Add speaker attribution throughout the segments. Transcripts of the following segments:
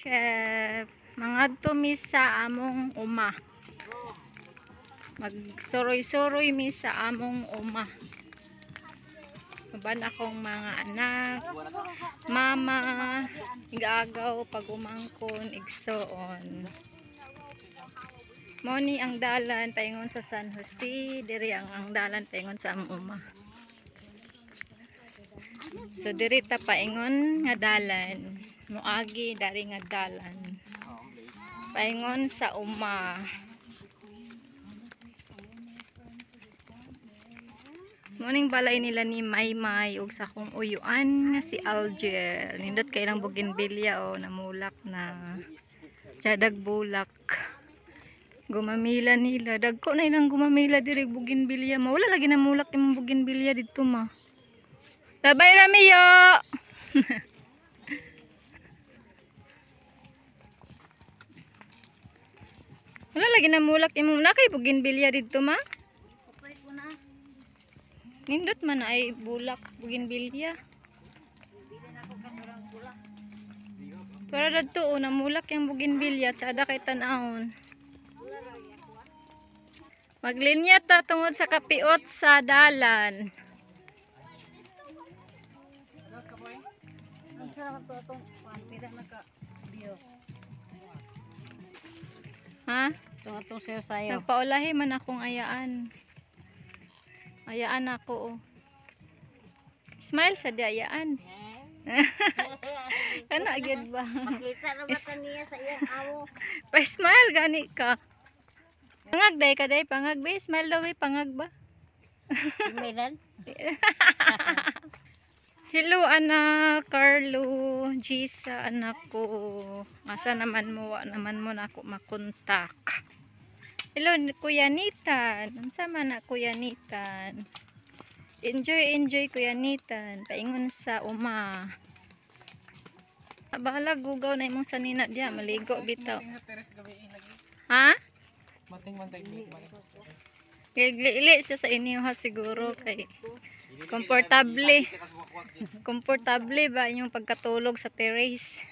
Speaker 1: Chef, mga mi sa among uma. Magsuroy-suroy mi sa among uma. Maban akong mga anak, mama, igagaw, pagumangkon, igsoon. Moni ang dalan paingon sa San Jose, diri ang dalan paingon sa among uma. So diri ta paingon nga dalan, muagi dari nga dalan. Paingon sa uma. Muning balay nila ni Maymay ug sa kong uyuan nga si Alger. Nindot kay lang bougainvillea o namulak na. Tiyadag bulak. Gumamila nila. Dagko na ilang gumamila diri bougainvillea. Wala lagi namulak yung bougainvillea dito ma. Labay ramiyo. Wala lagi namulak yung nakay bougainvillea dito ma. Nindot man ay bulak bougainvillea. Para dadto namulak yung bougainvillea tsada kay tan-awon. Maglinya ta tungod sa kapiot sa dalan. Ha?
Speaker 2: Tungatong sayo sayo.
Speaker 1: Nagpaulahi man akong ayaan. Ayaan ako. Smile sa di ayaan. Ano agad ba?
Speaker 2: Makita na ba niya sa iyang awo?
Speaker 1: Pa-smile gani ka. Pangag day ka day, pangag be, smile daw be, pangag ba?
Speaker 2: Imilan?
Speaker 1: Hello anak, Carlo, Gisa anak ko. Asa naman mo, naman mo na ako makontak. Hello Kuya Nitan, unsa man na Kuya Nitan? Enjoy Kuya Nitan, paingon sa uma. Bahala gugaw na imong sanina diha, maligo bitaw. Ha? Gili siya sa inyo ha siguro kay komportable ba yung pagkatulog sa terrace.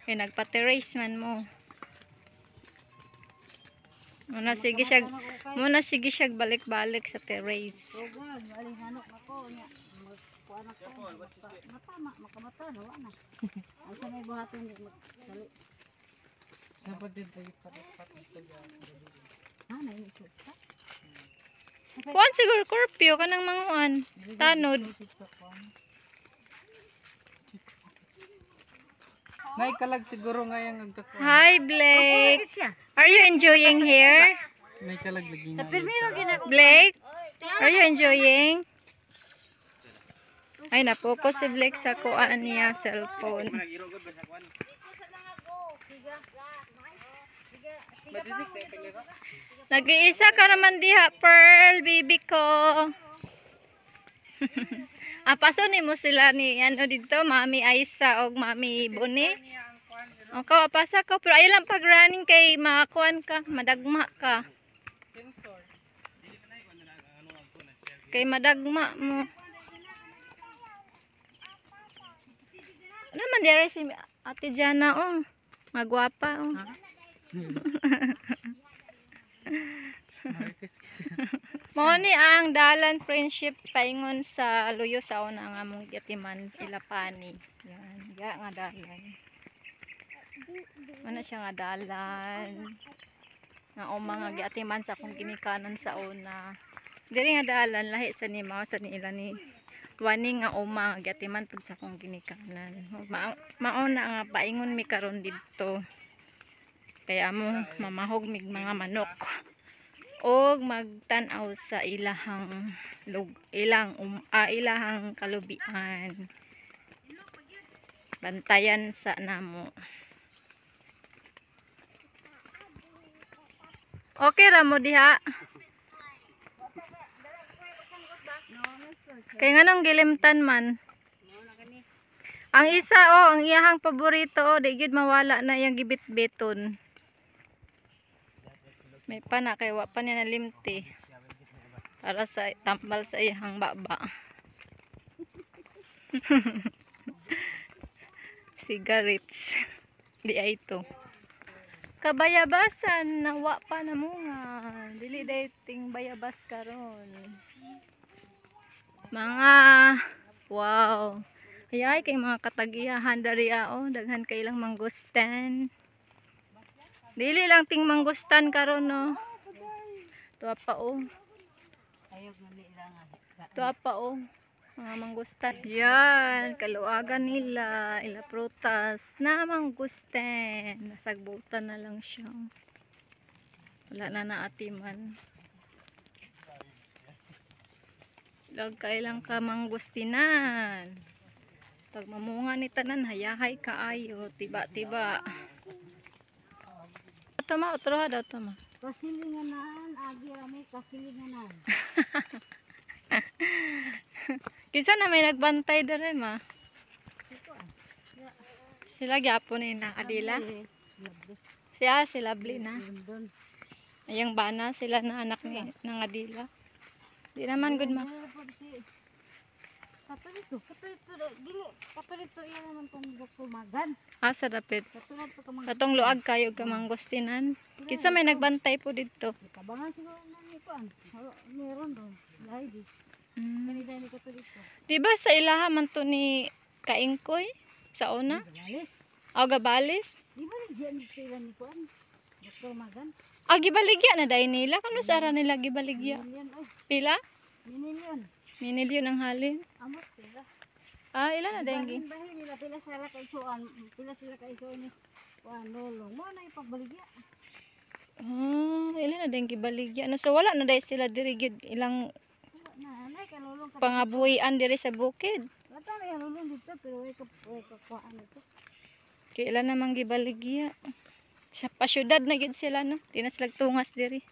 Speaker 1: Kay nagpa-terrace man mo. Muna sige siya balik-balik sa terrace.
Speaker 2: Makamata na wala. Ang sa may buhaton di magdali. Dapat din
Speaker 1: Kuan siguro curfew kanang manguan. Tanod.
Speaker 3: Ngay kalag siguro nga yung agkakuan.
Speaker 1: Hi Blake. Are you enjoying here?
Speaker 3: Ngay kalag lagi
Speaker 2: sa
Speaker 3: nga.
Speaker 2: pirmiro ginako.
Speaker 1: Blake? Are you enjoying? Ay napokus si Blake sa kuan niya cellphone. Nag-iisa ka naman diha, Pearl, baby ko. Paso ni mo sila ni ano dito, Mami Aisa o Mami Boni. O kawapasa ko, pero ayaw lang pag-running kay makakuan ka, madagma ka. Kay madagma mo. Naman dere si Ate Jana oh. Magwapa oh. Mao ni ang dalan friendship paingon sa luyo sa una nga among Yatiman Ilapani. Yan, ya nga dalan. Ano siya nga dalan. Nga o mga giatiman sa akong ginikanan sa una. Diri nga dalan lahi sa ni mao sa nila ni wani nga uma nga giatiman pud sa akong ginikanan. Mao na nga paingon mi karon didto. Kaya mo mamahog mig mga manok. Og magtan-aw sa ilahang ilahang kalubian. Bantayan sa namo. Okay ra mo diha. Kay nganong gilimtan man. Ang isa ang iyahang paborito di gid mawala na yang gibit-biton. May pana kay wa pa niya nalimti para sa tambal sa iyang baba. Cigarettes. Di ay ito. Kabayabasan nawa pa na munga. Dili dating bayabas karon. Mga wow. Kaya kay mga katagiyahan dari oh, daghan kay ilang mangustan. Dili lang ting mangustan karon no. Tuwa pa oh.
Speaker 2: Ayog na nila nga.
Speaker 1: Tuwa pa oh. Mga mangustan. Yan, kaluagan nila, ila prutas na mangustan. Nasagbutan na lang siya. Wala na naatiman. Lag kailang ka manggustinan. Pag mamunga ni tanan, hayahay kaayo, tiba-tiba. Ito ma, utroha daw ito ma.
Speaker 2: Kasilinganan, agi rami kasilinganan.
Speaker 1: Kisa na may nagbantay doon rin ma. Sila gyapon ni na Adila. Siya, si Lovely na. Ayang bana, sila na anak ni ng Adila. Di naman good ma.
Speaker 2: Kapalito yan naman itong sumagan.
Speaker 1: Asa dapit.
Speaker 2: Katulad pa kamang
Speaker 1: Katong luag kayo ka manggustinan. Kisa may nagbantay po dito.
Speaker 2: kabangan siguro namin ko an. Meron doon. Lahi di.
Speaker 1: Mm.
Speaker 2: Ganito ni ko dito.
Speaker 1: Diba sa ilaha man to ni Kaingkoy? Sa una?
Speaker 2: Galis.
Speaker 1: O gabalis?
Speaker 2: Di ba diyan sila ni ko an? Dr. Magan.
Speaker 1: O gibaligya na dahil nila. Kano sa ara nila gibaligya?
Speaker 2: Million oy.
Speaker 1: Pila?
Speaker 2: Million.
Speaker 1: Minilyon ang halin.
Speaker 2: Amot sila.
Speaker 1: Ah, ilan na dahil gi?
Speaker 2: Bahin nila pila sila kay suan. Pila sila kay suan ni. Kuan lolong. Mo na ipagbaligya.
Speaker 1: Ah, ilan na dahil gibaligya. No, so wala na dahil sila diri gid ilang
Speaker 2: Na anay ka lolong ka.
Speaker 1: pangabuhian diri sa bukid.
Speaker 2: Wala na yan lolong dito pero ay ka kuan ito.
Speaker 1: Kaya ilan namang gibaligya. Siya pa syudad na gid sila no. Di na sila tungas diri.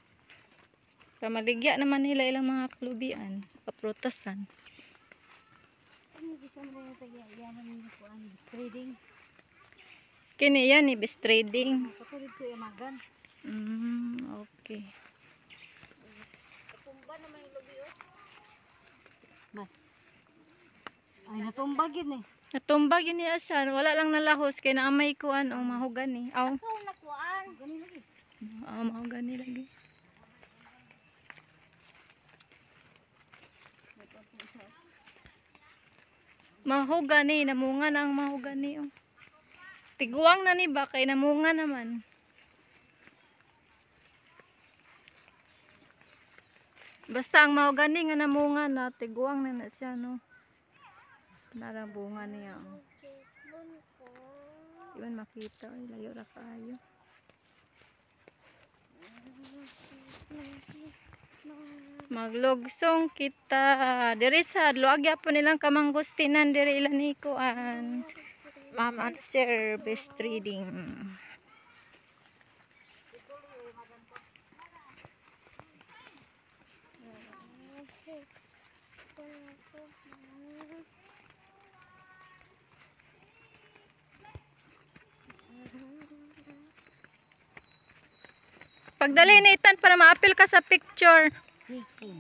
Speaker 1: Pamaligya naman nila ilang mga klubian, paprutasan.
Speaker 2: Ano gusto mo na tagya yan ni kuan trading.
Speaker 1: Kini yan ni best trading.
Speaker 2: Kapag dito yung magan.
Speaker 1: Okay.
Speaker 2: Natumba naman yung lubi oh. Ba. Ay natumba gid ni.
Speaker 1: Natumba gini asan, wala lang nalahos kay naamay kuan o mahugani. Aw,
Speaker 2: So nakuan. Gani lagi.
Speaker 1: mahugani lagi. Mahugani, namunga na ang mahugani oh. Tiguang na ni ba kay namunga naman. Basta ang mahugani nga namunga na, tiguang na na siya no. Narang bunga niya. Oh. Iwan makita, ay layo ra kaayo. Maglugsong kita. Diri sa luag yapon nilang kamanggustinan diri ilan ni kuan. Ma'am at Sir Best Trading. Pagdali ni Ethan para ma-appeal ka sa picture.
Speaker 2: Chicken.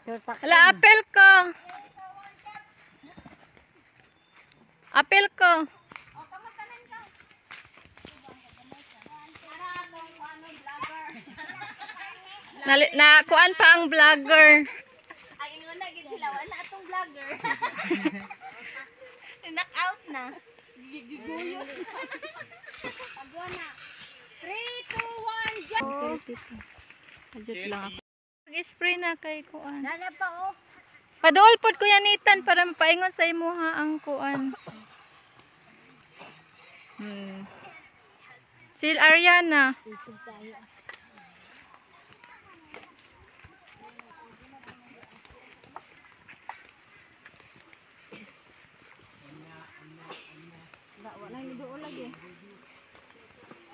Speaker 2: Sir tak.
Speaker 1: Hala, appeal ko. Appeal ko. Na kuan pa ang vlogger.
Speaker 2: Ang inguna gid sila wala atong vlogger. Knock out na. Giguyo. Pagwa na. 3 2 1 jump.
Speaker 1: Adjust lang ako. Mag-spray na kay kuan.
Speaker 2: Nana pa oh.
Speaker 1: Paduol pod ko yan Ethan para mapaingon sa imuha ang kuan. Sil Ariana.
Speaker 2: Isog tayo. Wala ni do lagi.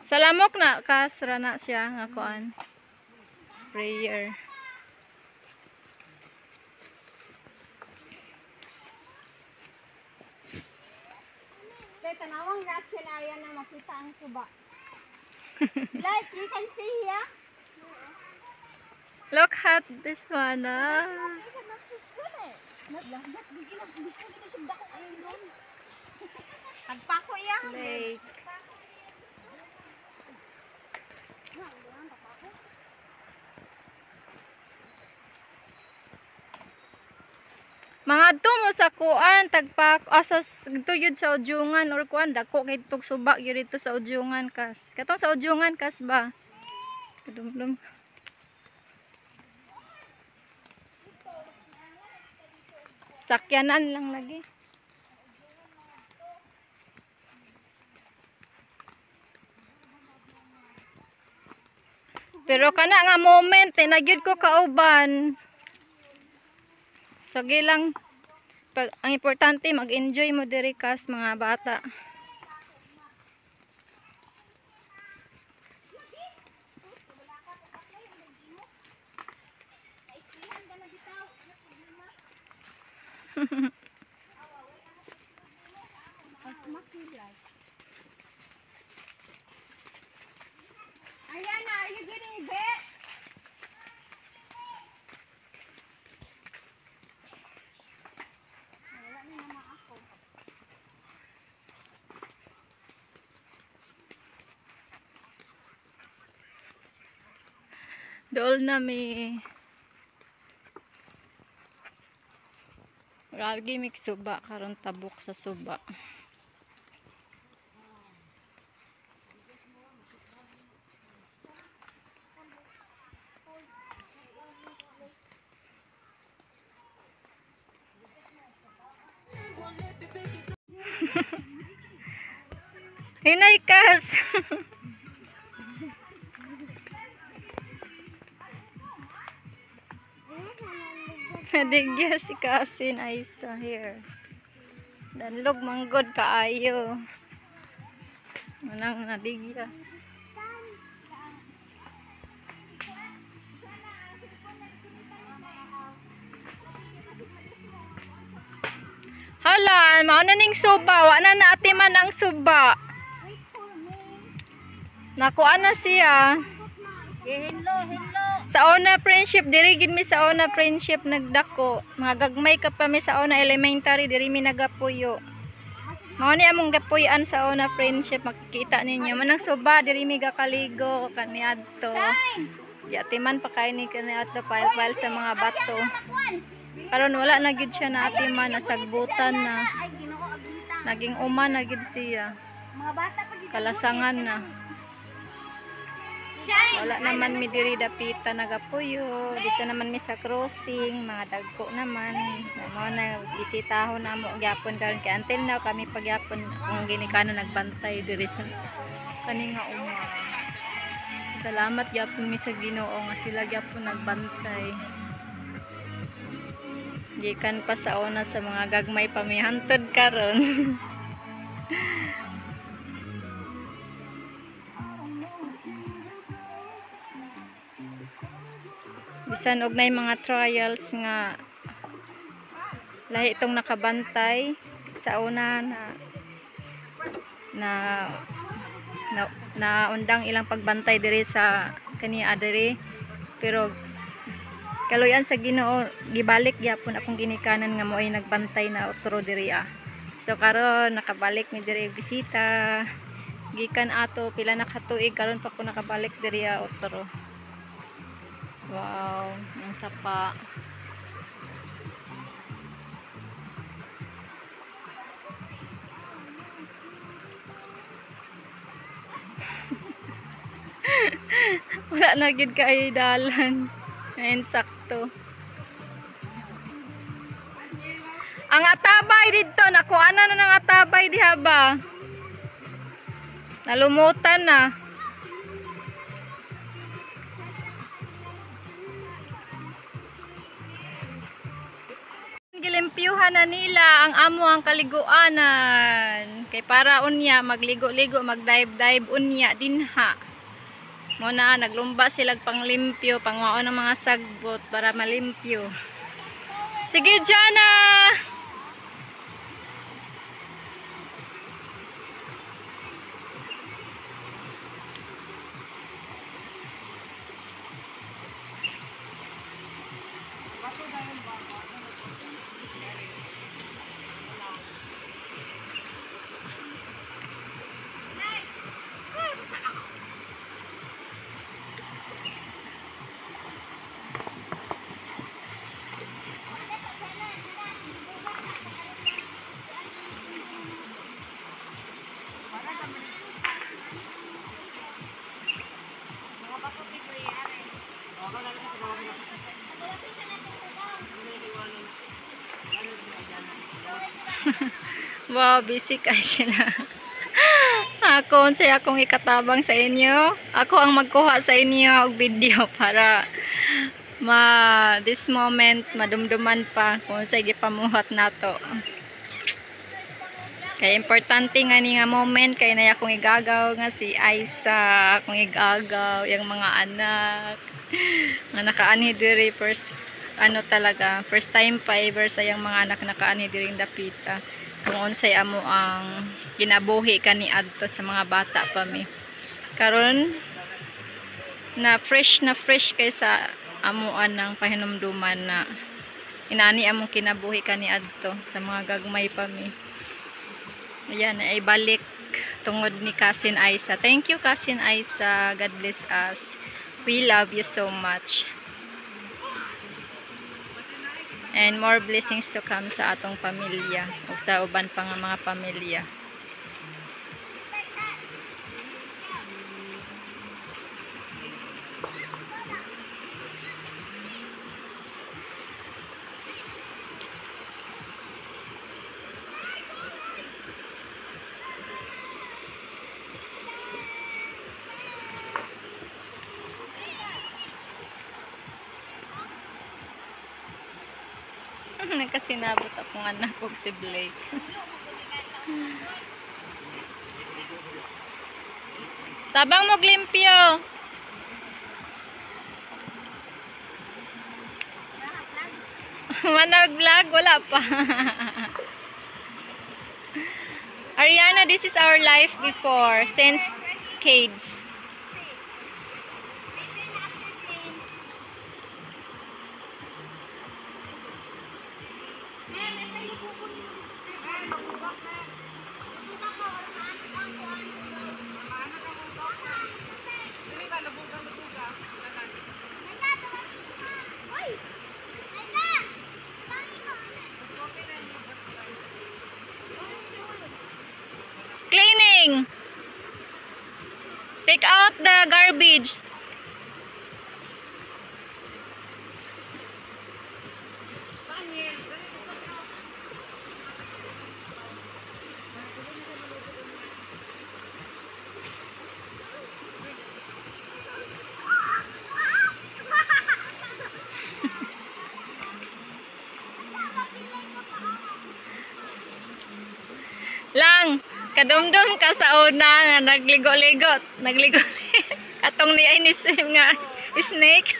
Speaker 1: Sa lamok na kasra na siya nga kuan. Sprayer.
Speaker 2: Kaya tanawang reaction area na makita ang suba. Like you can see here.
Speaker 1: Look at this one. Ah.
Speaker 2: Agpako iya.
Speaker 1: Lake. Mga mo sa kuan tagpak asas tuyod sa udyungan or kuan dako kay tug suba gyud dito sa udyungan kas. Katong sa udyungan kas ba? Kadumdum. Sakyanan lang lagi. Pero kana nga moment nagyud ko kauban. Sige lang. Pag, ang importante mag-enjoy mo diri kas mga bata.
Speaker 2: Ayan na, are you getting bit? Wala na naman ako.
Speaker 1: Dool na may Ragi mix suba karon tabok sa suba. Hinay kas. Nadigya si Kasin Aisa here. Danlog manggod kaayo. Walang nadigyas. Hala, mao na ning suba, wa na naatiman ang suba. Nakuha na siya.
Speaker 2: Hinlo, hinlo.
Speaker 1: Sa una friendship, diri gid mi sa una friendship nagdako. Mga gagmay ka pa mi sa una elementary, diri mi nagapuyo. Mao ni among gapuyan sa una friendship, makikita ninyo. Manang suba, diri mi gakaligo kaniadto. Yatiman pa kay ni kaniadto pile sa mga bato. Karon wala na gid siya na atiman, nasagbutan na.
Speaker 2: Ay, Ginoo aglita.
Speaker 1: Naging uma na gid siya.
Speaker 2: Mga bata pa gid.
Speaker 1: Kalasangan na.
Speaker 2: Shine.
Speaker 1: Wala naman mi diri dapita nagapuyo. Dito naman mi sa crossing, mga dagko naman. Mo na bisitahon na mo gyapon karon kay until now kami pagyapon kung ginikana nagbantay diri sa kaninga uma. Salamat gyapon mi sa Ginoo nga sila gyapon nagbantay. Gikan pa sa una sa mga gagmay pamihantod karon. Bisan og nay mga trials nga lahi itong nakabantay sa una na undang ilang pagbantay diri sa kaniya diri, pero kaluyan sa Ginoo gibalik gyapon akong ginikanan nga mo'y nagbantay na otro diri So karon nakabalik mi diri bisita. Gikan ato pila na ka tuig karon pa ko nakabalik diri otro. Wow, ang sapa. Wala na gid kay dalan. Ayun sakto. Ang atabay dito, nakuha na ng atabay diha ba? Nalumutan na. Gilimpyuhan na nila ang amo ang kaliguanan. Kay para unya magligo-ligo, magdive-dive unya dinha. Mo na naglumba sila panglimpyo, pangwao ng mga sagbot para malimpyo. Sige, Jana. Wow, busy kay sila. Ako, unsay akong ikatabang sa inyo. Ako ang magkuha sa inyo og video para this moment madumduman pa kung unsay gipamuhat nato. Kaya importante nga ni nga moment kay na akong igagaw nga si Aiza, akong igagaw yung mga anak nga nakaanhi diri first talaga first time pa ever sa yung mga anak nakaanhi diri dapita. Kung unsay amo ang ginabuhi kani adto sa mga bata pa mi. Karon na fresh kaysa amuan ng pahinumduman na inani among kinabuhi kani adto sa mga gagmay pa mi. Ayan, ay balik tungod ni Cousin Aiza. Thank you, Cousin Aiza. God bless us. We love you so much. And more blessings to come sa atong pamilya o sa uban pa nga mga pamilya. Nagkasinabot akong anak ko si Blake. Tabang mo glimpyo. Manag vlog wala pa. Ariana, this is our life before since kids. Cleaning. Take out the garbage. Lang, kadumdum ka sa una nga nagligo-ligo. Katong ni ay ni Sim nga snake.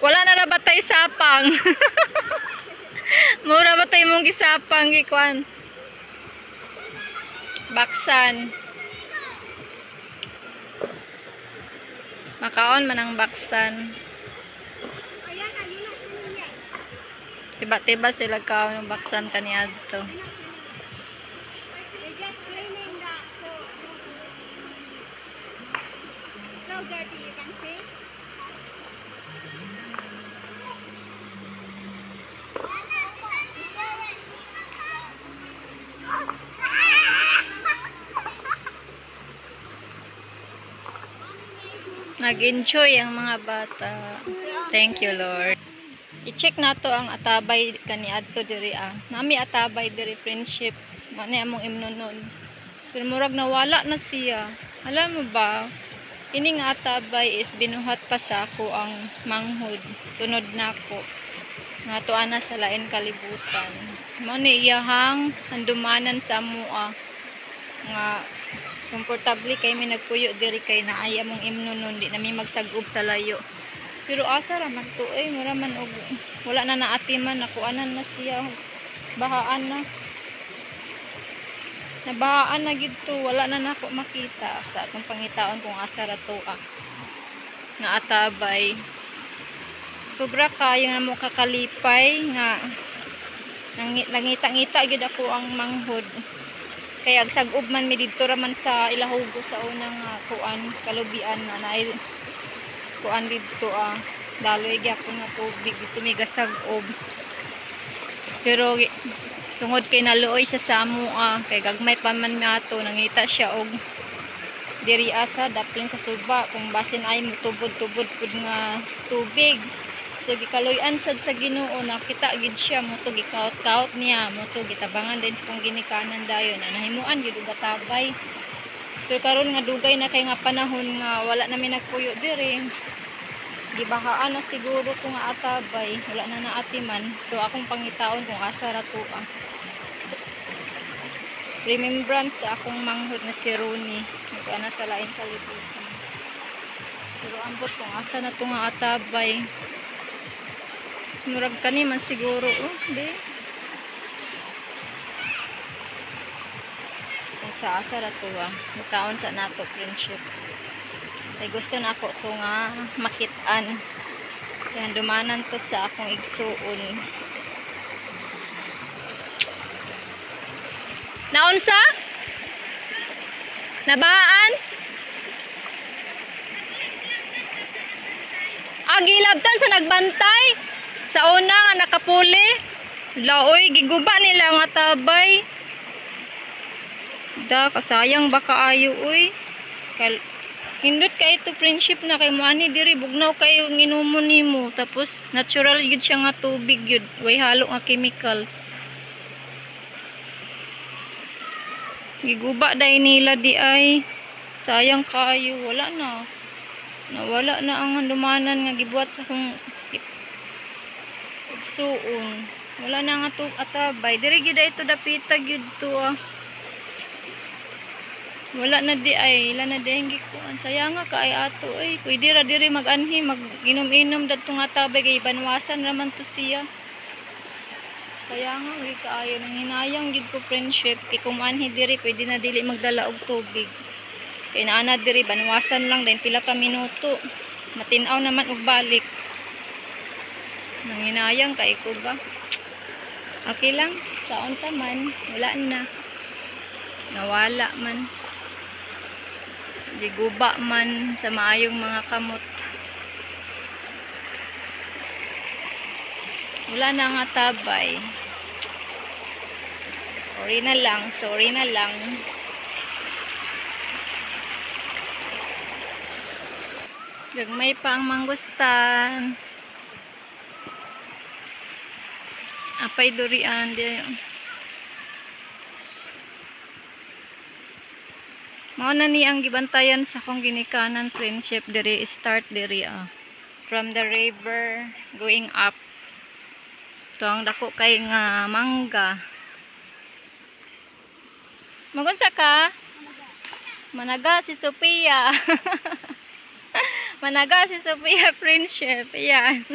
Speaker 1: Wala na rabatay sapang. Mura ba tayo mong gisapang gikuan? Baksan. Makaon man ang baksan. Tiba-tiba sila kaon ng baksan kaniadto.
Speaker 2: So dirty, you can see.
Speaker 1: Nag-enjoy ang mga bata. Thank you, Lord. I-check nato ang atabay kaniadto diri Nami atabay diri friendship. Mani among imnonon. Pero murag nawala na siya. Alam mo ba? Ini nga atabay is binuhat pa sa ako ang manghud. Sunod na ako. Nga tuana sa lain kalibutan. Mani iyahang handumanan sa amua. Nga komportable kay mi nagpuyo diri kay naay among imnonon di nami magsag-ob sa layo. Pero asa ra man to mura man og wala na naatiman nakuanan na siya bahaan na. Nabahaan na gid to wala na nako makita sa atong pangitaon kung asa ra to nga atabay. Sobra kayo na mo kakalipay nga nangita-ngita gid ako ang manghod. Kaya agsag-ob man mi didto ra man sa ilahugo sa unang kuan kalubian na naay kuan dito daloy gyapon nga tubig dito may gasag-ob. Pero tungod kay naluoy siya sa amo kay gagmay pa man nato nangita siya og diri asa dapin sa suba kung basin ay mutubod-tubod pud nga tubig. So gikaloy-an sad sa Ginoo, nakita gid siya mo to gikaot-kaot niya, mo to gitabangan din sa kung ginikanan dayon. Nahimuan gyud og tabay. Pero karon nga dugay na kay nga panahon nga wala na mi nagpuyo diri. Gibahaan na siguro ko nga atabay, wala na naatiman. So akong pangitaon kung asa ra to ang remembrance sa akong manghod na si Rooney. Nagana sa lain kalibutan. Pero ambot kung asa na to nga atabay. Murag kani man siguro, di. Sa asa ra to mutaon sa nato friendship. Kay gusto na ako to nga makit-an. Kaya dumanan to sa akong igsuon. Naunsa? Nabaan? Agilabtan sa nagbantay. Sa una nga nakapuli. Laoy, giguba nila nga tabay. Da, kasayang baka ayo uy. Hindot kay ito friendship na kay muani diri bugnaw kayo nginumon nimo. Tapos natural yun siya nga tubig yun. Way halo nga chemicals. Giguba dahil nila di ay sayang kayo, wala na. Nawala na ang dumanan nga gibuhat sa kong igsuon. Wala na nga to atabay. Diri gid ito dapita gyud to Wala na di ay, ila na di ang gikuan. Sayang nga kaay ato ay. Pwede ra diri mag-anhi, mag-inom-inom dadto nga atabay kay banwasan raman to siya. Kaya nga, uy, kaayo nang hinayang gid ko friendship. Kay kumanhi diri, pwede na dili magdala og tubig. Kay naana diri, banwasan lang, dahil pila ka minuto. Matinaw naman og balik. Nang hinayang, kay ko ba? Okay lang, saon ta man, wala na. Nawala man. Giguba man sa maayong mga kamot. Wala na nga tabay. Sorry na lang, sorry na lang. Gagmay pa ang mangustan. Apay durian di. Mao na ni ang gibantayan sa kong ginikanan friendship diri start diri from the river going up. Ito ang dako kay nga mangga. Magunsa ka? Managa si Sophia. Managa si Sophia friendship. Ayan.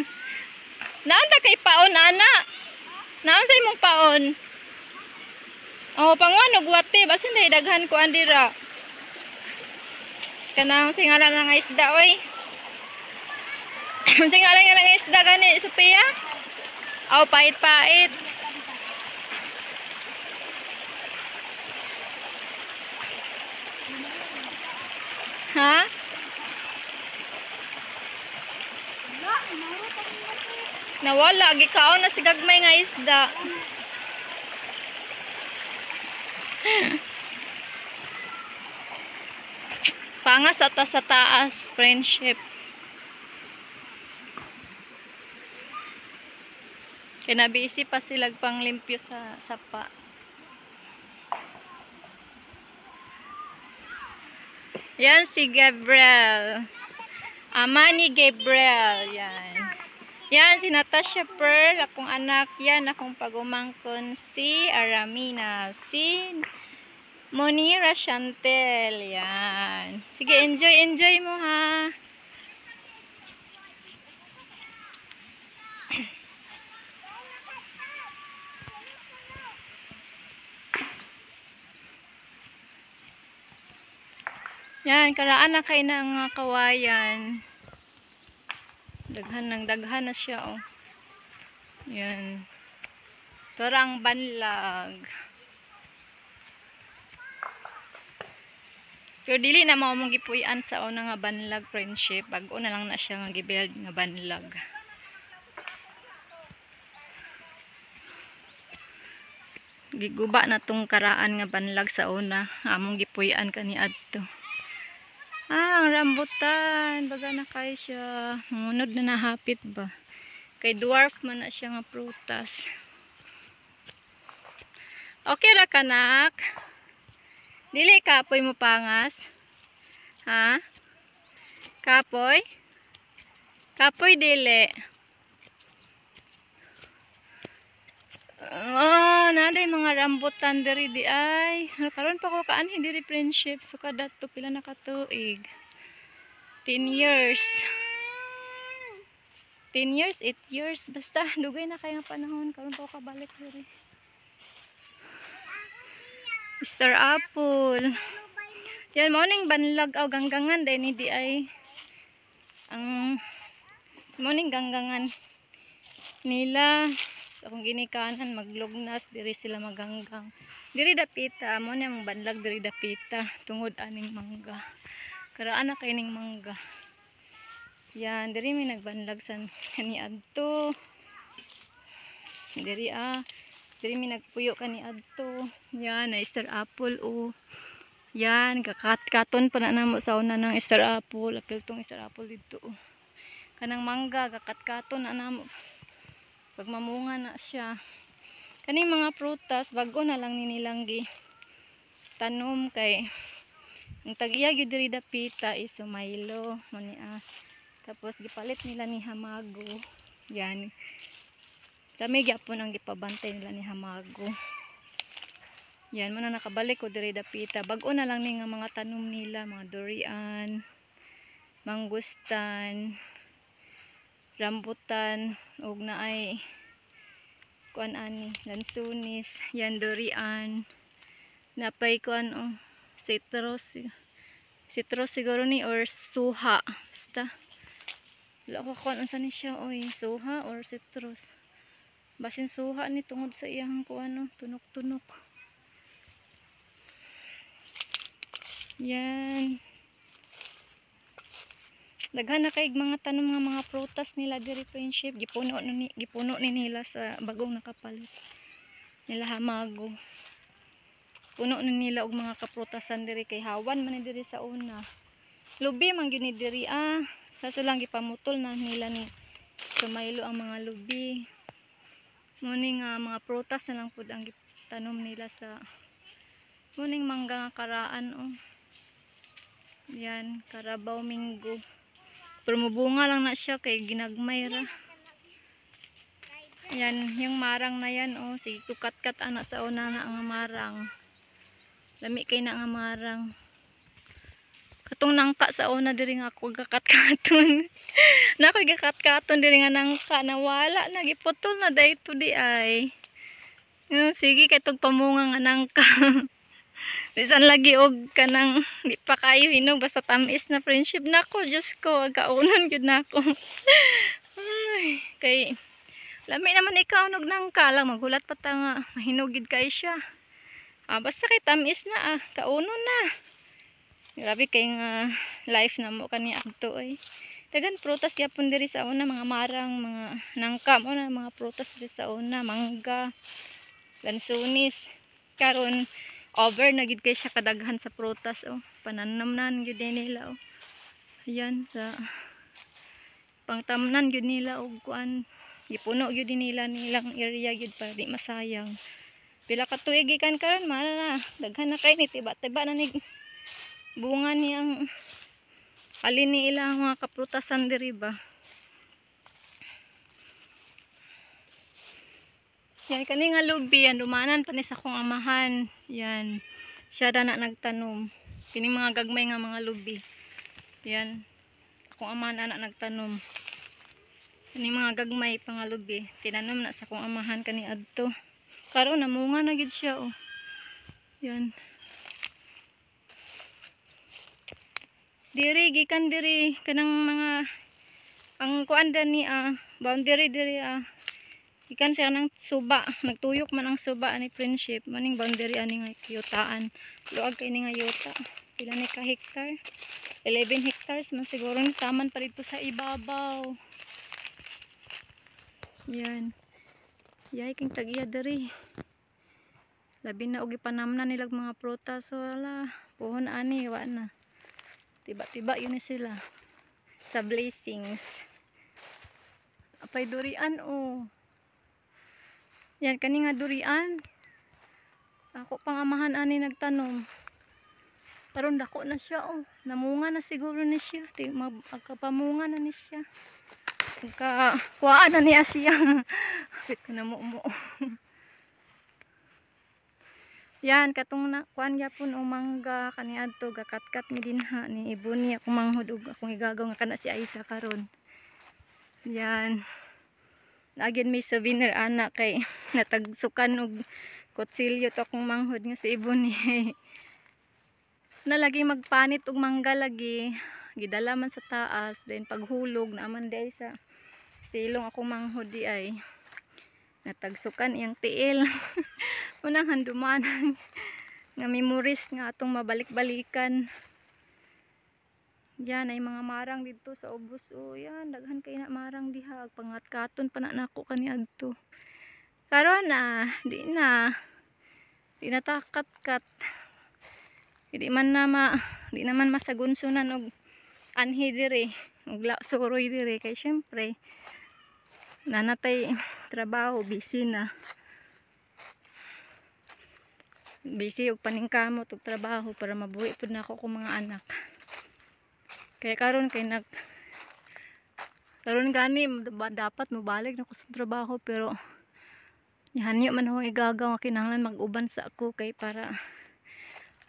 Speaker 1: Naanta kay paon ana. Naon sa imong paon? Oh, panguan og wate basin dai daghan ko andira. Kanang singalan nga isda oy. Singalan nga isda gani Sophia? Aw, pait-pait. Ha? Nawala, gikaon na si gagmay nga isda. Pangas ata sa taas, friendship. Kinabisi pa silag panglimpyo sa sapa. Yan si Gabriel. Ama ni Gabriel. Yan. Yan si Natasha Pearl. Akong anak. Yan akong pagumangkon si Aramina. Si Monira Chantel. Yan. Sige, enjoy mo ha. Yan, karaan na kayo ng kawayan. Daghan na siya, oh. Yan. Torang banlag. Pero dili na mao mong gipuy-an sa una nga banlag friendship. Bago na lang na siya nga gibuild nga banlag. Giguba na tong karaan nga banlag sa una. Among gipuy-an kani adto. Ah, ang rambutan. Baga na kayo siya. Munod na nahapit ba? Kay dwarf man na siya nga prutas. Okay ra kanak. Dili kapoy mo pangas. Ha? Kapoy? Kapoy dili. Oh, naday mga rambutan diri di ay. Karon pa ko kaanhi diri friendship. So kada to pila na ka tuig. 10 years. 10 years, 8 years. Basta dugay na kay nga panahon karon pa ko kabalik diri. Mr. Apple. Yan morning banlag aw ganggangan dai ni di ay. Ang morning ganggangan nila akong ginikanan maglugnas diri sila maganggang diri dapita mo na ang banlag diri dapita tungod aning mangga karaan na kay ning mangga yan diri may nagbanlag sa kaniadto diri diri may nagpuyo kaniadto yan na Star Apple oh yan katon pa na namo sa una ng Star Apple apil tong Star Apple dito oh kanang mangga katon na namo pag mamunga na siya kaning mga prutas bago na lang nilang gi tanom kay ang tag-iya gyud diri dapita is sumaylo mo ni tapos gipalit nila ni hamago yan kami gyapon ang gipabantay nila ni hamago yan mo na nakabalik ko diri dapita bago na lang ni nga mga tanom nila mga durian mangustan rambutan ug naay kuan ani lansunis yan durian napay kuan citrus siguro ni or suha basta wala ko kuan unsa ni siya oy suha or citrus basin suha ni tungod sa iyang kuan tunok-tunok yan daghan na kay mga tanom nga mga prutas nila diri friendship gipuno ni nila sa bagong nakapalit nila hamago puno ni nila og mga kaprutasan diri kay hawan man ni diri sa una lubi man gyud ni diri kaso lang gipamutol na nila ni sumaylo ang mga lubi muning mga prutas na lang pud ang tanom nila sa muning mangga nga karaan yan Carabao Mingo pero mubunga lang na siya kay ginagmay ra yan yung marang na yan sige kukat-kat ana sa una na ang marang lami kay na nga marang katong nangka sa una diri nga ako gakat-katon na ako gakat-katon diri nga nangka nawala na giputol na dayto di ay sige kay tog pamunga nga nangka bisan lagi og kanang di pa kayo hinog basta tamis na friendship nako Diyos ko agaunon gyud nako ay kay lami naman ikaw nog nangka lang maghulat pa ta nga mahinog gid kay siya basta kay tamis na kaunon na grabe kay nga life na mo kani adto ay dagan prutas gyapon diri sa una mga marang mga nangka mo na mga prutas diri sa una mangga lansunis karon over na gid kay siya kadaghan sa prutas pananamnan gyud nila ayan sa pangtamnan gyud nila og kuan gipuno gyud nilang area gyud para di masayang pila ka tuig gikan karon mara na daghan na kay ni tiba-tiba na ni bunga niyang alin ni ilang mga kaprutasan diri ba yan kani nga lubi yan dumanan pa ni sa akong amahan yan siya na nagtanom kini mga gagmay nga mga lubi yan akong amahan anak nagtanom kini mga gagmay pa nga lubi tinanom na sa akong amahan kani adto karon namunga na gid siya yan diri gikan diri kanang mga ang kuan ni boundary diri ikan siya ng suba nagtuyok man ang suba ani friendship maning boundary ani nga yutaan luag kay ni nga yuta pila ni ka hektar 11 hectares man siguro ni taman pa dito sa ibabaw yan yay king tagiya diri labi na og ipanamnan nilag mga prutas wala puhon ani wa na Tiba-tiba yun na sila. Sa blessings. Apay durian oh. Yan kani nga durian. Ako pangamahan ani nagtanom. Karon dako na siya oh. Namunga na siguro ni siya. Magkapamunga na ni siya. Magkakuhaan na niya siya. Kapit ko na mo. Yan katong na kuan gyapon o mangga kaniadto gakat-kat mi dinha ni ibuni akong manghud ug akong igagaw nga kana si Aisa karon. Yan. Lagyan may souvenir anak kay natagsukan og kutsilyo to akong manghud nga si ibuni. Na lagi magpanit og mangga lagi gidala man sa taas then paghulog naaman di ay sa silong akong manghud di ay natagsukan iyang tiil. Unang handumanan nga memories nga atong mabalik-balikan. Yan ay mga marang dito sa ubos. O yan, daghan kay na marang diha. Pangat-katon pa na nako kaniadto. Karon na, di na. Di na takat-kat. Di naman masagunsunan og anhi dire. Og suroy dire kay syempre nanatay trabaho, busy na. Busy og paningkamot og trabaho para mabuhi pud nako kong mga anak. Kaya karon gani dapat mabalik na ko sa trabaho pero yahanyo man ako igagaw kinahanglan mag-uban sa ako kay para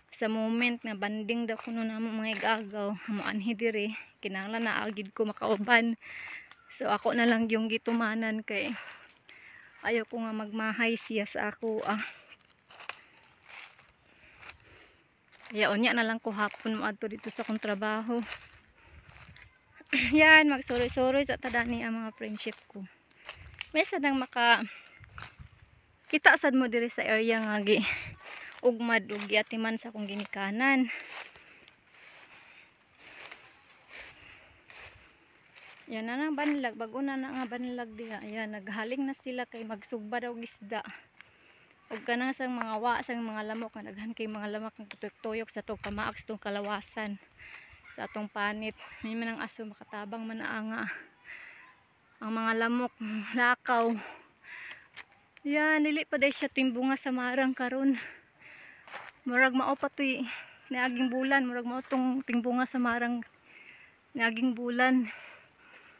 Speaker 1: sa moment nga banding daw kuno namo mga igagaw mo anhi diri kinahanglan na agid ko makauban. So ako na lang yung gitumanan kay ayaw ko nga magmahay siya sa ako Kaya unya na lang ko hapon moadto dito sa akong trabaho. Yan, magsuroy-suroy sa tadani ang mga friendship ko. May sadang kita sad mo diri sa area nga gi ugmad ug giatiman sa akong ginikanan. Yan na nga banlag, bago na nga banlag diha. Ayan, naghaling na sila kay magsugba daw isda. Ug kanang sang mga sang mga lamok nga daghan kay mga lamok nga tuyok sa tong kamaak sa tong kalawasan sa atong panit. May manang aso makatabang man nga ang mga lamok lakaw. Yan, dili pa day siya timbunga sa marang karon. Murag mao pa toy niaging bulan, murag mao tong timbunga sa marang niaging bulan.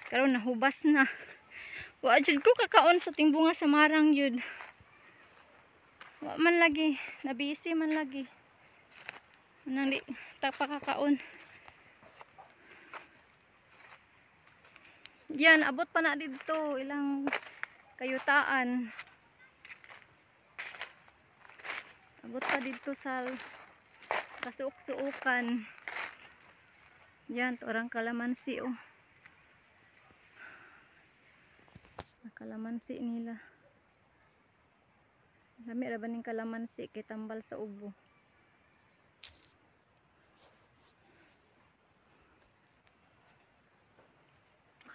Speaker 1: Karon nahubas na. Wa jud ko kakaon sa timbunga sa marang jud. Wa man lagi, nabisi man lagi. Nang di ta pakakaon. Yan, abot pa na dito ilang kayutaan. Abot pa dito sa kasuok-suukan. Yan, to orang kalamansi oh. Kalamansi nila. Dami ra ba ning kalamansi kay tambal sa ubo.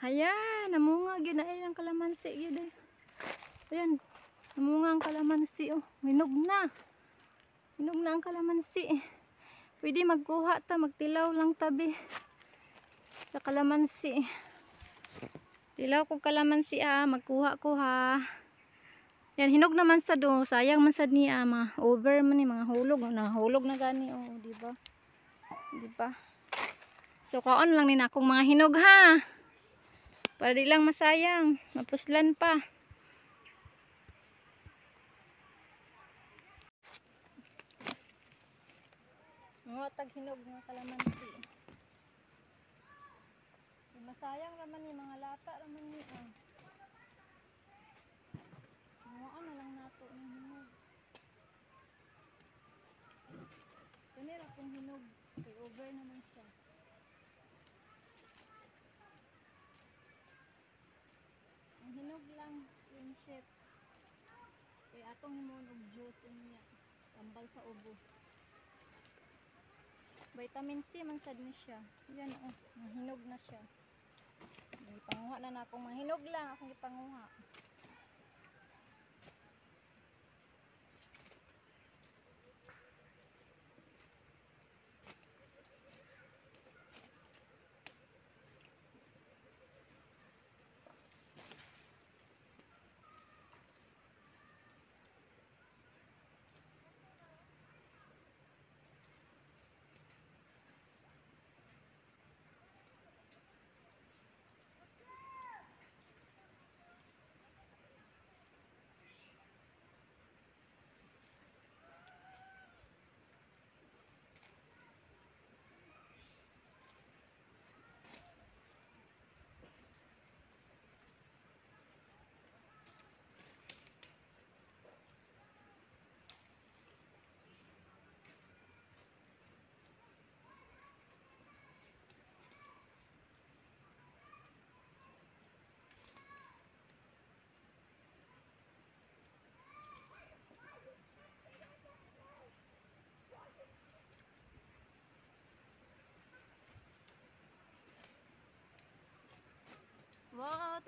Speaker 1: Ayan, namunga gyud na ang kalamansi gyud eh. Ayan, namunga ang kalamansi oh. Hinog na. Hinog na ang kalamansi. Pwede magkuha ta, magtilaw lang tabi sa kalamansi. Tilaw ko kalamansi magkuha ko ha. Yan, hinog naman sa do. Sayang man sad niya over man ni mga hulog. Nahulog na gani oh, di ba? Di ba? So kaon lang ni akong mga hinog ha. Para di lang masayang, mapuslan pa. Mga tag hinog nga kalamansi. Masayang raman ni mga lata raman ni Mawaan na lang nato ng hinog. Kanira kung hinog, kay over naman siya. Ang hinog lang, friendship. Kay atong himon og juice niya. Tambal sa ubo. Vitamin C man sad ni siya. Yan oh, hinog na siya. Ipanguha na akong mahinog lang akong ipanguha.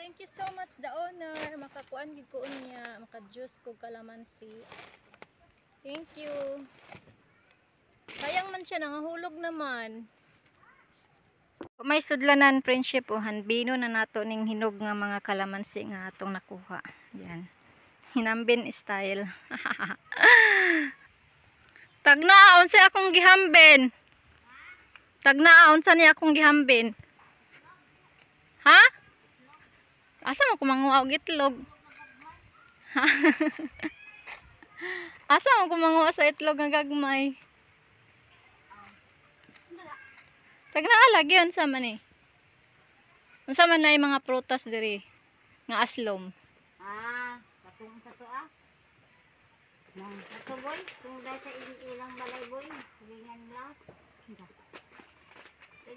Speaker 1: thank you so much the owner. Makakuan gid ko niya, maka-juice ko kalamansi. Thank you. Sayang man siya, nangahulog naman. May sudlanan friendship o hanbino na nato ning hinog nga mga kalamansi nga atong nakuha. Yan. Hinambin style. Tagnaon sa akong gihambin. Tagnaon sa niya akong gihambin. Ha? Asa mo kumanguha og itlog? Ha? Asa mo kumanguha sa itlog nga gagmay? Tagnaalag yun sa man eh. Unsa man na mga prutas diri nga aslom.
Speaker 2: Katong sa to ah. Nang ato boy, kung dahil sa ilang balay boy, ringan lang.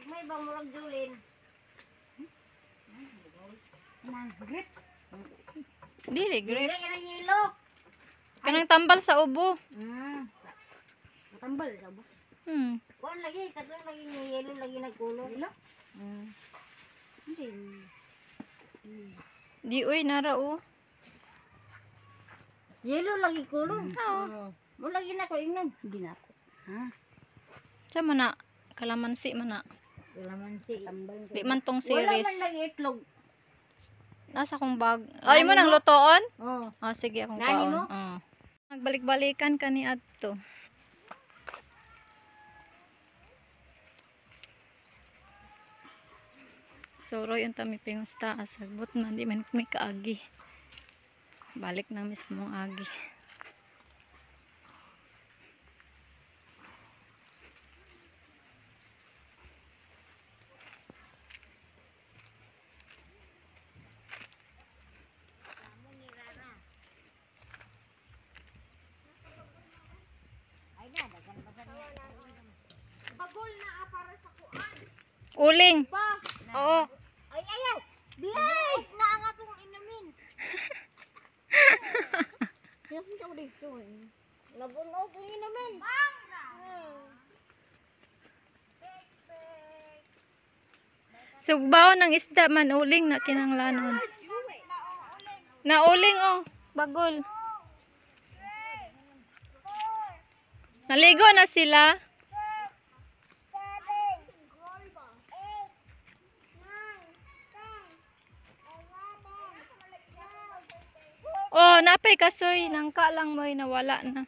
Speaker 2: May bang murag julin? Nang grips.
Speaker 1: Dili grapes.
Speaker 2: Dili na yelo.
Speaker 1: Kanang tambal sa ubo.
Speaker 2: Matambal sa bo. Kuan lagi, katong lagi ni yelo lagi nagkulo. Yelo? Hindi.
Speaker 1: Di uy nara o.
Speaker 2: Yelo lagi kulo.
Speaker 1: Oo.
Speaker 2: Mo lagi na ko ingnon. Hindi na ako. Ha?
Speaker 1: Sa man na kalamansi man na.
Speaker 2: Wala man si tambal.
Speaker 1: Di man tong
Speaker 2: Wala
Speaker 1: series.
Speaker 2: man lagi itlog.
Speaker 1: Nasa akong bag. Ay mo nang lutoon?
Speaker 2: Oh.
Speaker 1: Ah sige akong
Speaker 2: Nani
Speaker 1: kaon.
Speaker 2: mo?
Speaker 1: Nagbalik-balikan kani adto. So roy ang tami pingos taas. Sagbot man di man kami kaagi. Balik na mismo agi.
Speaker 2: Ay na, dagan pa sa niya. Bagol na para sa kuan.
Speaker 1: Uling.
Speaker 2: Pa.
Speaker 1: Oo.
Speaker 2: Ay ayaw. Blay! Na ang atong inumin. Yes, hindi ako dito eh. Nabunog ang inumin. Bang na!
Speaker 1: Sugbaw ng isda man uling na kinanglanon. Na uling oh, bagol. Naligo na sila. Oh, napay kasoy, nangka lang mo'y nawala na.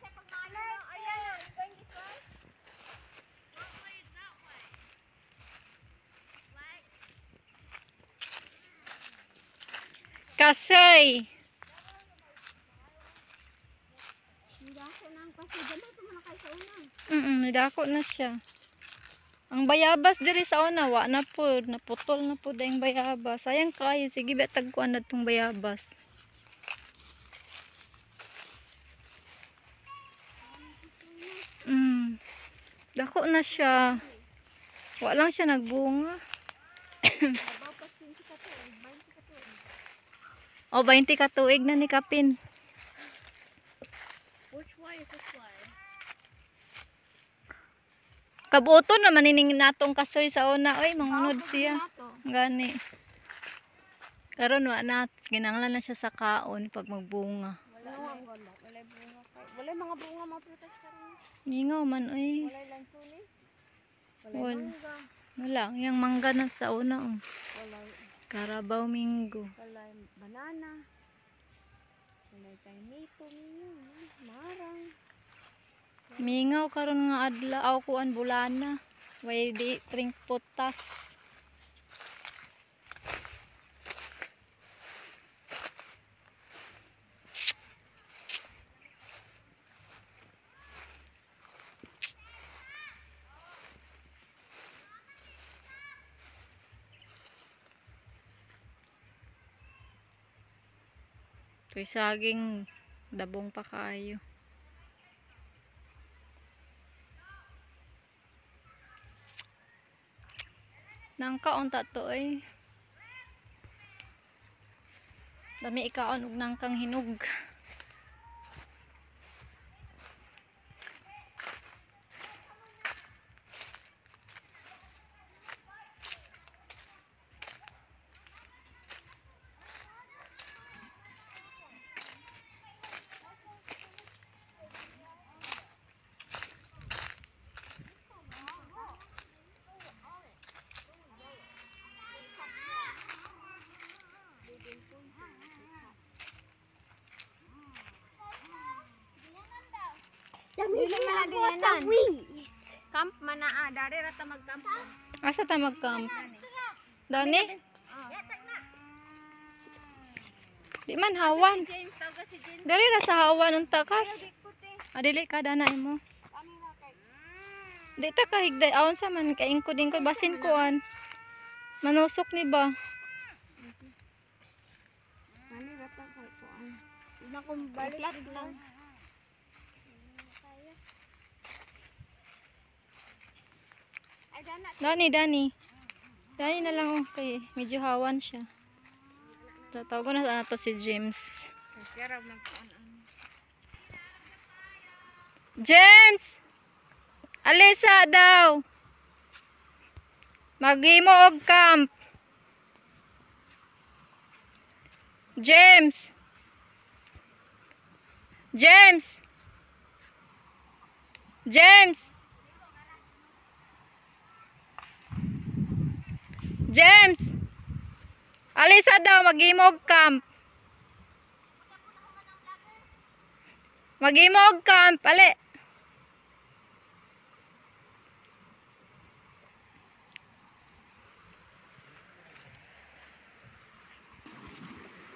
Speaker 1: Kasoy. Nidako na siya. Ang bayabas diri sa una, wa na po, naputol na po dahing bayabas. Sayang kayo, sige ba tagkuan na itong bayabas. Dako na siya. Wa lang siya nagbunga. O, 20 ka tuig na ni Kapin.
Speaker 2: Which way is this way?
Speaker 1: Kabuoton na manining natong kasoy sa una. Oy, mangunod siya. Gani. Karon wa na. Ginanglan na siya sa kaon pag magbunga.
Speaker 2: Wala mga bunga mga prutas sa ron.
Speaker 1: Mingaw man, oy.
Speaker 2: Wala lansunis.
Speaker 1: Wala. Wala. Yung mangga na sa una. Oh.
Speaker 2: Wala.
Speaker 1: Carabao Mingo.
Speaker 2: Wala banana. Wala tainito minyo. Marang.
Speaker 1: Mingaw karon nga adla. Aw kuan bulana. Way di drink putas. Ito'y saging dabong pa kayo. Nangkaon ta to eh. Dami ikaon og nangkang hinog.
Speaker 2: Dili man na din camp man na dari ra ta mag-camp.
Speaker 1: Asa ta mag-camp? Dani? Di man hawan.
Speaker 2: James tawag si James.
Speaker 1: Dari ra sa hawan ng takas. Adili ka danay mo. Di ta ka higday aon sa man kaing ko din ko basin kuan. Manusok ni ba?
Speaker 2: Ani ra ta kay kuan. Ina kong balik lang. Ay dana
Speaker 1: Dani na lang okay. Medyo hawan siya. Tatawagan na to si James.
Speaker 2: sira man kuan.
Speaker 1: James! Alisa daw! Maghimo og camp. James! James! James! James! Alisa daw, maghimo og camp. Maghimo og camp, ali.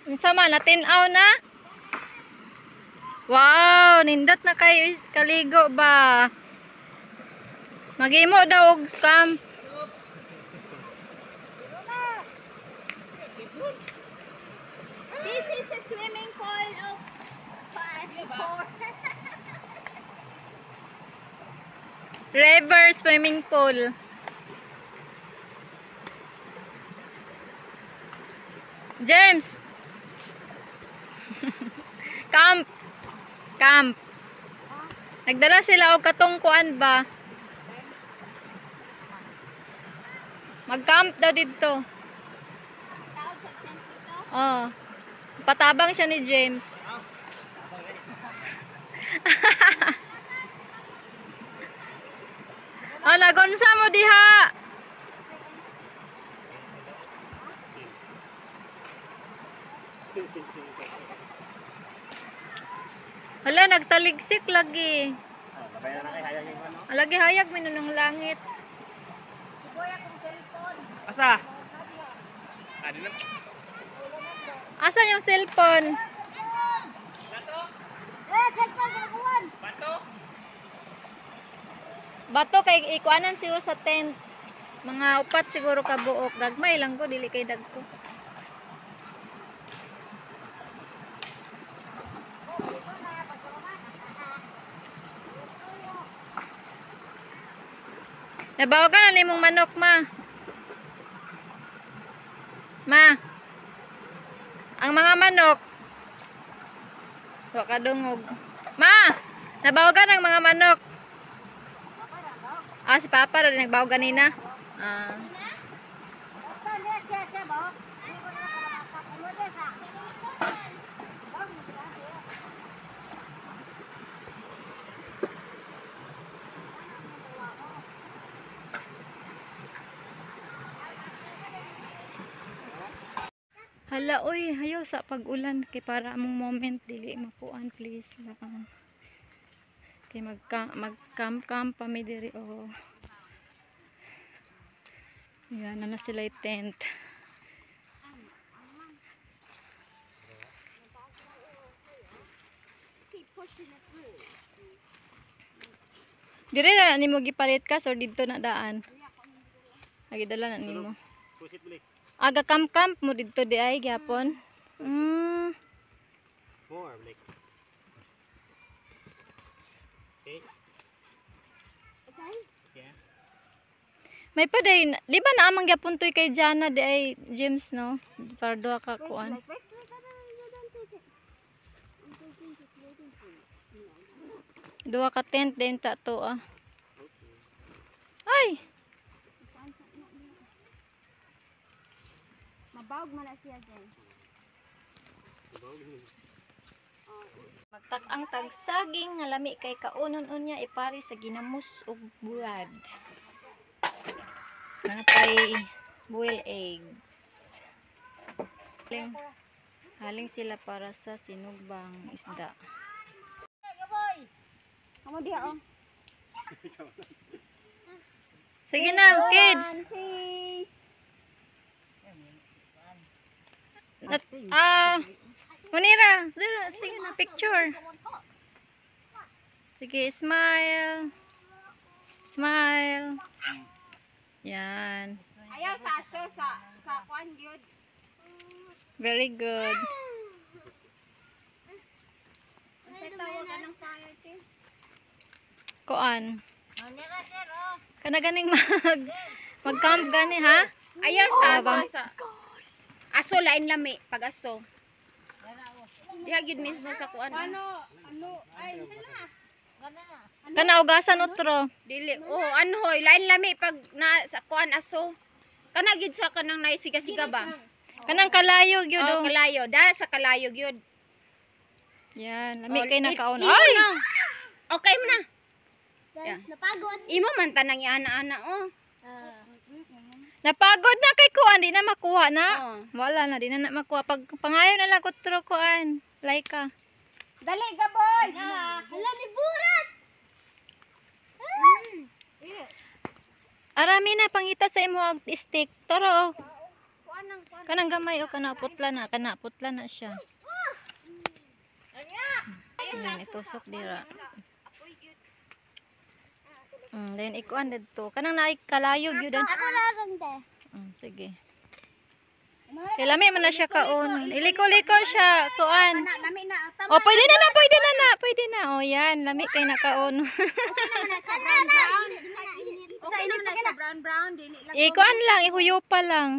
Speaker 1: Unsa man natin-aw na? Wow, nindot na kayo kaligo ba? Maghimo daw og camp.
Speaker 2: This is a swimming pool of 4.
Speaker 1: River swimming pool. James. Camp. Nagdala sila og katungkuan ba? Mag-camp daw dito. Oh. Patabang siya ni James. Oh, nagonsa mo diha. Hala, nagtaligsik lagi. Lagi hayag mo ng langit.
Speaker 3: Asa?
Speaker 1: Asan yung cellphone? Bato kay ikuanan siguro sa tent. Mga upat siguro ka buok. Gagmay lang ko, dili kay dagko. Nabawagan na nimong manok, ma. Ma. Ang mga manok. Wa kadungog. Ma, nabawagan ang mga manok. Ah, si Papa rin nagbaw ganina. Ah. Hala, oy, hayo sa pag-ulan kay para among moment dili mapuan please lang. Kay mag-camp kami diri oh. Yan na sila yung tent. Dire na nimo gipalit ka so didto na daan. Lagi dala na nimo. Aga camp mo didto di ay gyapon.
Speaker 4: More like. Okay. Yeah.
Speaker 1: May pa day, di ba naamang gyapon toy kay Jana di ay James no? Para duha ka kuan. Duha ka tent din ta to ah. Ay,
Speaker 2: Mabawag man na siya dyan.
Speaker 1: magtak-ang tagsaging nga lami kay kaunon-unya ipari sa ginamos ug burad. Napay boiled eggs. Haling sila para sa sinugbang isda.
Speaker 2: Amo Oh, diha oh.
Speaker 1: Sige na, kids.
Speaker 2: Cheese.
Speaker 1: Munira, dira, sige na, picture. Sige, smile. Smile. Yan.
Speaker 2: Ayaw sa aso sa kwan gyud.
Speaker 1: Very good.
Speaker 2: Sa tawag ka ng fire te.
Speaker 1: Kuan. Kana ganing mag-camp gani ha?
Speaker 2: Ayaw sa
Speaker 1: Ah,
Speaker 2: aso
Speaker 1: bang-
Speaker 2: sa aso lain lami pag aso. Diha gyud mismo sa kuan. Ano ay
Speaker 1: Kana ugasan utro.
Speaker 2: dili. Oh, anhoy lain lami pag na sa kuan aso. Kana gyud sa kanang naisiga-siga ba?
Speaker 1: Kanang kalayo gyud.
Speaker 2: Oh,
Speaker 1: Oh,
Speaker 2: kalayo. Dahil sa kalayo gyud.
Speaker 1: yan, lami
Speaker 2: Oh,
Speaker 1: kay nakaon.
Speaker 2: imo
Speaker 1: Ay!
Speaker 2: na. Okay mo na. Yeah.
Speaker 5: Napagod.
Speaker 2: Imo man tanang ana-ana oh.
Speaker 1: Napagod na kay kuan, di na makuha na.
Speaker 2: Oh.
Speaker 1: Wala na, di na makuha. Pag pangayo na lang utro kuan. Laika.
Speaker 2: Dali gaboy.
Speaker 5: Hala ni Burat!
Speaker 1: Arami na pangita sa imo og stick. Toro. Kanang gamay o kana putla na siya. Yan, itusok dira. Then ikuan dito. Kanang naay kalayo gyud.
Speaker 5: Ako larang de.
Speaker 1: Sige. Kay lami man na siya kaon. Iliko-liko siya kuan.
Speaker 2: Lami na tama.
Speaker 1: Oh, pwede na. Pwede na. Oh, yan, lami kay nakaon.
Speaker 2: na sa brown brown. Okay naman na sa brown brown dili lang.
Speaker 1: Ikuan lang, ihuyo pa lang.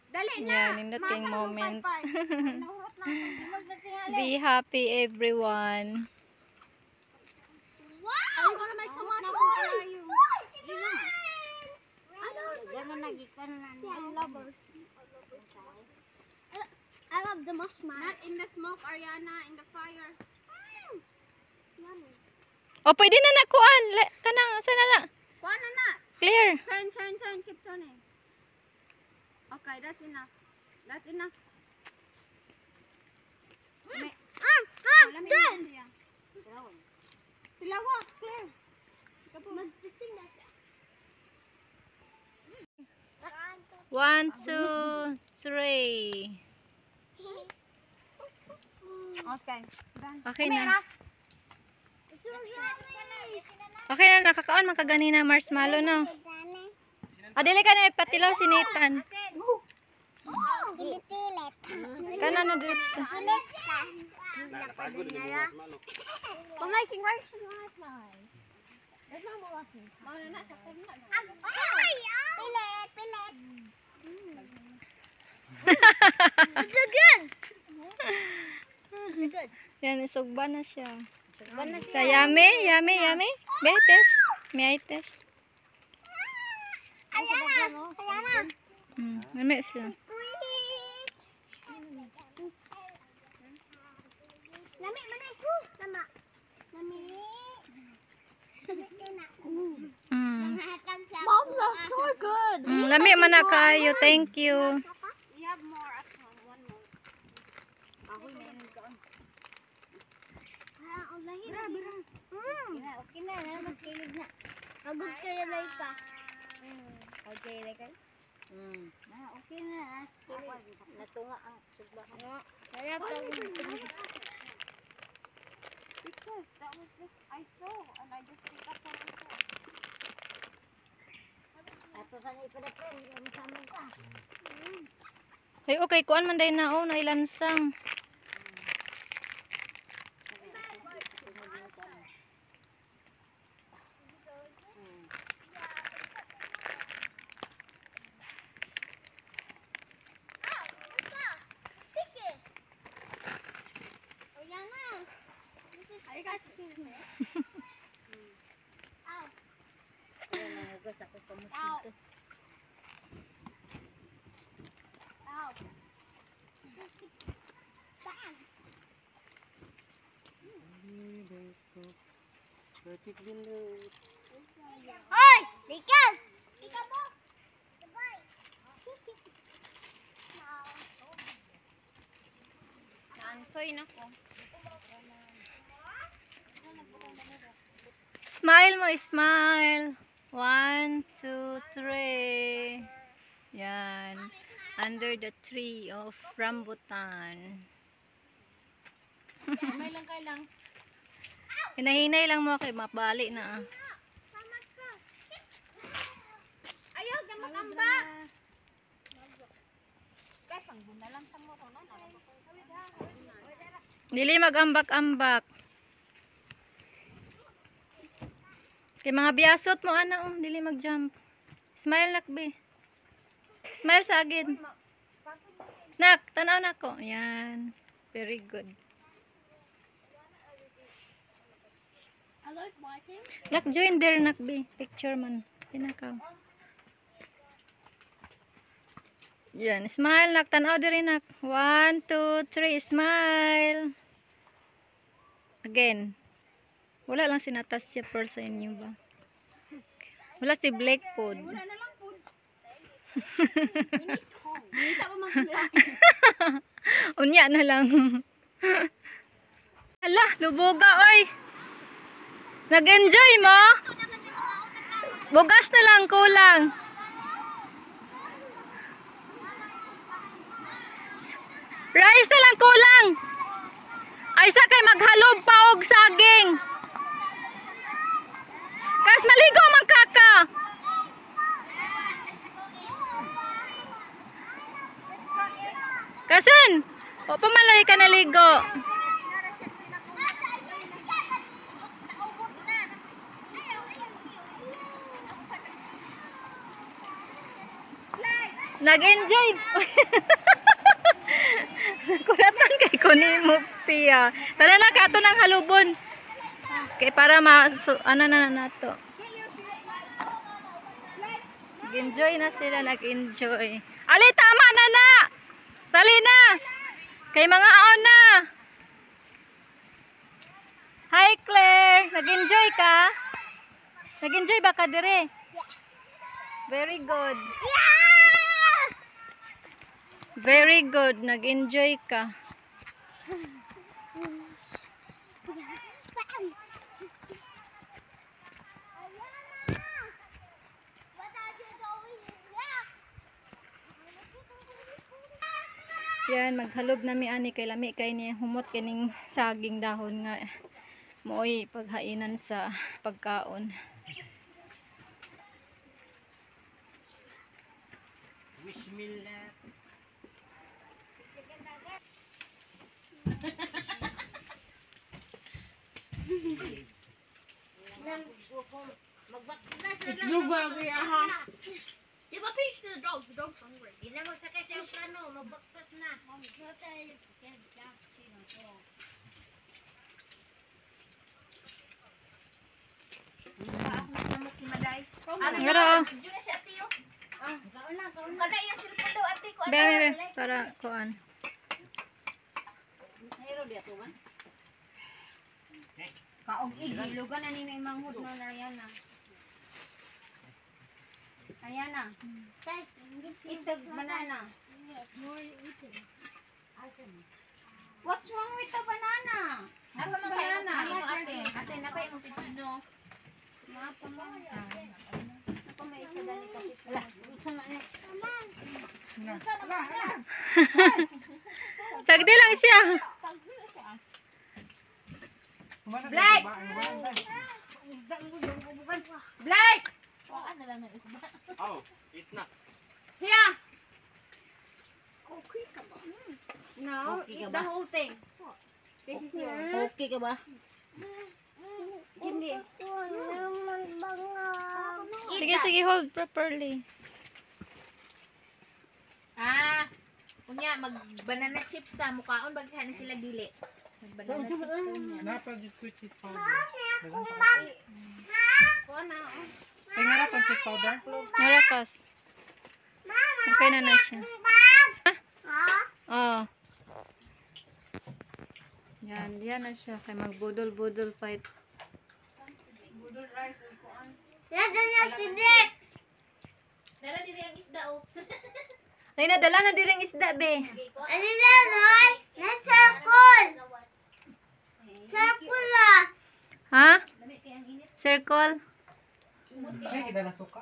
Speaker 2: Dali na.
Speaker 1: Yan, nindot moment.
Speaker 2: Nahurot na ako.
Speaker 1: Be happy everyone.
Speaker 5: Wow!
Speaker 2: Ano may sama na
Speaker 5: Gano'n nagikon na niya. Lovers. I love the marshmallow.
Speaker 2: Not in the smoke, Ariana, in the fire.
Speaker 1: Oh, pwede na nakuan. Kanang, sana na.
Speaker 2: Kuha na.
Speaker 1: Clear.
Speaker 2: Turn, keep turning. Okay, that's enough. That's enough.
Speaker 5: Done!
Speaker 2: Tilawa, clear.
Speaker 5: Mag-testing na siya.
Speaker 1: 1, 2, 3.
Speaker 2: Okay, done.
Speaker 1: Okay na. Okay na, nakakaon man kagani na marshmallow no. Dili ka na ipatilaw si Nathan.
Speaker 5: Pilit-pilit.
Speaker 1: Kana na diretso.
Speaker 5: Pilit ka. Pamaking rice and marshmallow.
Speaker 2: Mauna na sa kurna.
Speaker 5: Pilit, pilit. It's so good. It's so good.
Speaker 1: Yan, isugba na siya. Sa yummy. May I test? May I test?
Speaker 5: Ayan na.
Speaker 1: Nami siya.
Speaker 5: Lami mana? Lama. Lami. Mom, that's so good.
Speaker 1: Lami man na kayo. Thank you.
Speaker 2: You have more at home. One more. Ahoy na yun doon.
Speaker 5: Okay na, mas kilig na. Pagod kayo, Laika. Okay, Laika. Okay na, kilig. Natunga ang sugba. Kaya pa.
Speaker 2: Because that was just, I saw and I just picked up on it.
Speaker 5: Ato sa ni pada friend, kami sama ka.
Speaker 1: Ay, okay. Kuan man day na. Oh, nailansang.
Speaker 5: Hoy! Likas! Likas mo! Goodbye!
Speaker 2: Nansoy na ko.
Speaker 1: Smile mo, smile. 1, 2, 3. Yan. Under the tree of rambutan.
Speaker 2: May lang kay lang.
Speaker 1: Hinahinay lang mo kay mabali na.
Speaker 2: Ayaw, gamag-amba. Kay pangguna lang tamo ko na.
Speaker 1: Dili magambak-ambak. Kay mga biyasot mo ana dili mag-jump. Smile nakbe. Smile sa agid. Nak, tanaw na ko. Yan. Very good. Nak, join there nakbe. Picture man. Pinakaw. Yan. Smile nak. Tanaw diri nak. 1, 2, 3. Smile. Again. Wala lang si Natasha per sa inyo ba? Wala si Blake Food.
Speaker 2: Wala na lang po. Minita pa magkula.
Speaker 1: Unya na lang. Ala, lubuga oy. Nag-enjoy mo? Bugas na lang kulang. Rice na lang kulang. Ay sa kay maghalob pa og saging. Kas maligo man kaka. Kasan? O pamalay ka naligo. Nag-enjoy. Kuratan kay kunin mo piya. Tara na kato ng halubon. Kay para ano na nato. Nag-enjoy na sila, nag-enjoy. Ali, tama na na. Tali na. Kay mga aon na. Hi Claire, nag-enjoy ka? Nag-enjoy ba ka dire? Very good. Very good, nag-enjoy ka. Yan, maghalob nami ani kay lami kay ni humot kining saging dahon nga mooy paghainan sa pagkaon.
Speaker 4: Bismillah.
Speaker 2: Luba ko ha.
Speaker 5: Di ba finish the dogs? The dogs hungry. Di na magsakay sa yung plano. Magbaktas na.
Speaker 1: Ngaro.
Speaker 2: Diyo na siya tiyo. Kada iya cellphone daw ate ko.
Speaker 1: Be, para kuan.
Speaker 2: Kaog igilugan na ni may manghud no na yan na. Ayan na. Itag banana. What's wrong with the banana? Ano man banana? Ate, ate na kayo ng pipino. Napa mo. Ako may isa dali ka pipino.
Speaker 1: Sagdi lang siya.
Speaker 2: Black! Black!
Speaker 4: Oh, it's not.
Speaker 2: Here! Okay ka ba? No, eat the whole thing. This is yours.
Speaker 5: Okay ka ba?
Speaker 2: Hindi.
Speaker 1: Sige, sige, hold properly.
Speaker 2: Ah, kunya mag-banana chips ta mukaon baghan sila dili. Mag-banana chips ta niya.
Speaker 3: Napa di ko cheese powder.
Speaker 2: Kuha na.
Speaker 3: Tingnan na cheese powder.
Speaker 1: Narakas. Okay na na siya. Oh. Yan, yan na siya. Kay magbudol-budol fight.
Speaker 2: Budol rice o kuan. Dala diri ang isda o.
Speaker 1: Ay, nadala na diring isda, be.
Speaker 5: Circle! Circle!
Speaker 1: Ha?
Speaker 2: Dami kay ang init.
Speaker 1: Circle.
Speaker 3: Ay, kita na suka.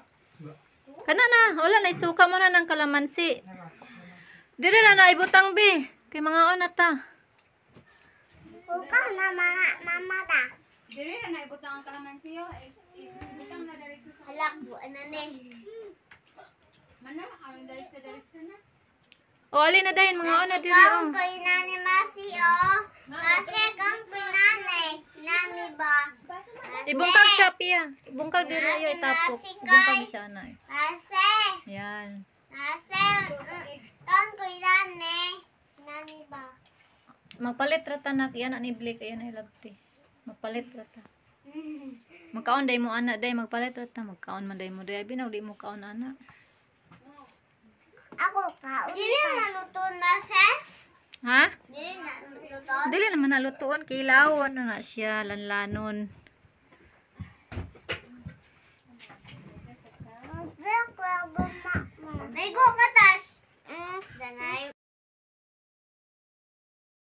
Speaker 1: Kana na, wala na isuka mo na ng kalamansi. Dire na ibutang bi. Kay mga ona ta.
Speaker 5: Buka na mama ta.
Speaker 2: Diri na naibutang ang kalamansi yo. Ibutang na diretso sa
Speaker 5: Halak bu ano ne.
Speaker 2: mana ang diretso na.
Speaker 1: O alin na dahin mga ona dire
Speaker 5: Kang
Speaker 1: oh.
Speaker 5: koy nani masi oh. Masi kang koy nani. Nani ba?
Speaker 1: Ibungkag siya piya. Ibungkag dire ayo itapok. Ibungkag siya na.
Speaker 5: Masi.
Speaker 1: Yan.
Speaker 5: Masi. Kang koy nani. Nani ba?
Speaker 1: Magpalit rata na yan ni Blake ayan ay labti. Magpalit rata. Magkaon day mo ana day magpalit rata magkaon man day mo day binaw di mo kaon ana.
Speaker 5: Ako ka. Dili na luto na se.
Speaker 1: Ha?
Speaker 5: Dili na luto.
Speaker 1: Dili naman nalutuon kilaw ano na siya lanlanon.